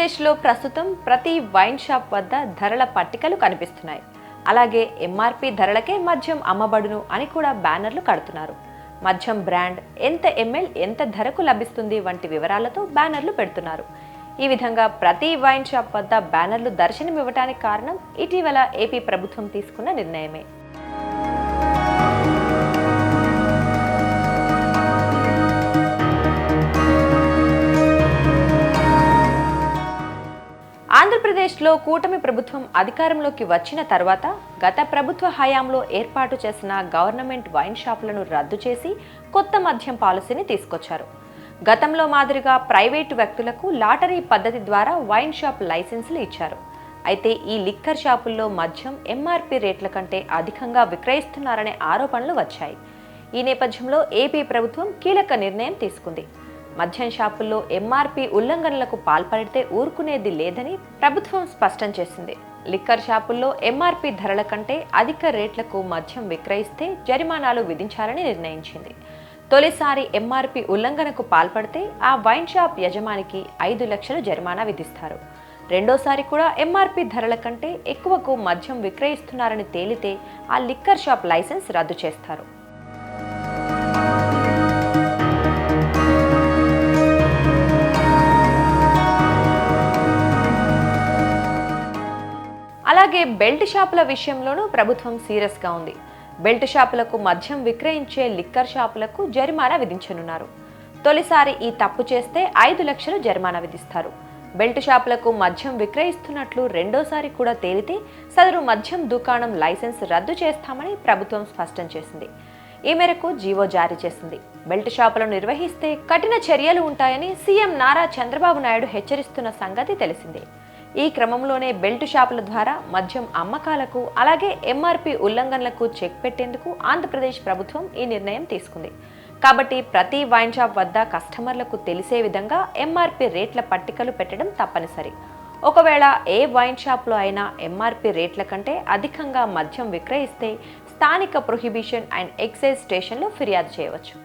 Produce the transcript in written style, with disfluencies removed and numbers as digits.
ఆంధ్రప్రదేశ్లో ప్రస్తుతం ప్రతి వైన్ షాప్ వద్ద ధరల పట్టికలు కనిపిస్తున్నాయి. అలాగే ఎంఆర్పి ధరలకే మద్యం అమ్మబడును అని కూడా బ్యానర్లు కడుతున్నారు. మద్యం బ్రాండ్, ఎంత ఎంఎల్, ఎంత ధరకు లభిస్తుంది వంటి వివరాలతో బ్యానర్లు పెడుతున్నారు. ఈ విధంగా ప్రతి వైన్ షాప్ వద్ద బ్యానర్లు దర్శనమివ్వడానికి కారణం ఇటీవల ఏపీ ప్రభుత్వం తీసుకున్న నిర్ణయమే. ఆంధ్రప్రదేశ్లో కూటమి ప్రభుత్వం అధికారంలోకి వచ్చిన తర్వాత గత ప్రభుత్వ హయాంలో ఏర్పాటు చేసిన గవర్నమెంట్ వైన్ షాపులను రద్దు చేసి కొత్త మద్యం పాలసీని తీసుకొచ్చారు. గతంలో మాదిరిగా ప్రైవేటు వ్యక్తులకు లాటరీ పద్ధతి ద్వారా వైన్ షాప్ లైసెన్సులు ఇచ్చారు. అయితే ఈ లిక్కర్ షాపుల్లో మద్యం ఎంఆర్పి రేట్ల కంటే అధికంగా విక్రయిస్తున్నారనే ఆరోపణలు వచ్చాయి. ఈ నేపథ్యంలో ఏపీ ప్రభుత్వం కీలక నిర్ణయం తీసుకుంది. మద్యం షాపుల్లో ఎంఆర్పి ఉల్లంఘనలకు పాల్పడితే ఊరుకునేది లేదని ప్రభుత్వం స్పష్టం చేసింది. లిక్కర్ షాపుల్లో ఎంఆర్పి ధరల కంటే అధిక రేట్లకు మద్యం విక్రయిస్తే జరిమానాలు విధించాలని నిర్ణయించింది. తొలిసారి ఎంఆర్పి ఉల్లంఘనకు పాల్పడితే ఆ వైన్ షాప్ యజమానికి 5 లక్షలు జరిమానా విధిస్తారు. రెండోసారి కూడా ఎంఆర్పి ధరల కంటే ఎక్కువకు మద్యం విక్రయిస్తున్నారని తేలితే ఆ లిక్కర్ షాప్ లైసెన్స్ రద్దు చేస్తారు. అలాగే బెల్ట్ షాపుల విషయంలోనూ ప్రభుత్వం సీరియస్గా ఉంది. బెల్ట్ షాపులకు మద్యం విక్రయించే లిక్కర్ షాపులకు జరిమానా విధించనున్నారు. తొలిసారి ఈ తప్పు చేస్తే 5 లక్షలు జరిమానా విధిస్తారు. బెల్ట్ షాపులకు మద్యం విక్రయిస్తున్నట్లు రెండోసారి కూడా తేలితే సదరు మద్యం దుకాణం లైసెన్స్ రద్దు చేస్తామని ప్రభుత్వం స్పష్టం చేసింది. ఈ మేరకు జీవో జారీ చేసింది. బెల్ట్ షాపులను నిర్వహిస్తే కఠిన చర్యలు ఉంటాయని సీఎం నారా చంద్రబాబు నాయుడు హెచ్చరిస్తున్న సంగతి తెలిసిందే. ఈ క్రమంలోనే బెల్ట్ షాపుల ద్వారా మద్యం అమ్మకాలకు, అలాగే ఎంఆర్పి ఉల్లంఘనలకు చెక్ పెట్టేందుకు ఆంధ్రప్రదేశ్ ప్రభుత్వం ఈ నిర్ణయం తీసుకుంది. కాబట్టి ప్రతి వైన్ షాప్ వద్ద కస్టమర్లకు తెలిసే విధంగా ఎంఆర్పి రేట్ల పట్టికలు పెట్టడం తప్పనిసరి. ఒకవేళ ఏ వైన్ షాప్లో అయినా ఎంఆర్పి రేట్ల కంటే అధికంగా మద్యం విక్రయిస్తే స్థానిక ప్రొహిబిషన్ అండ్ ఎక్సైజ్ స్టేషన్లో ఫిర్యాదు చేయవచ్చు.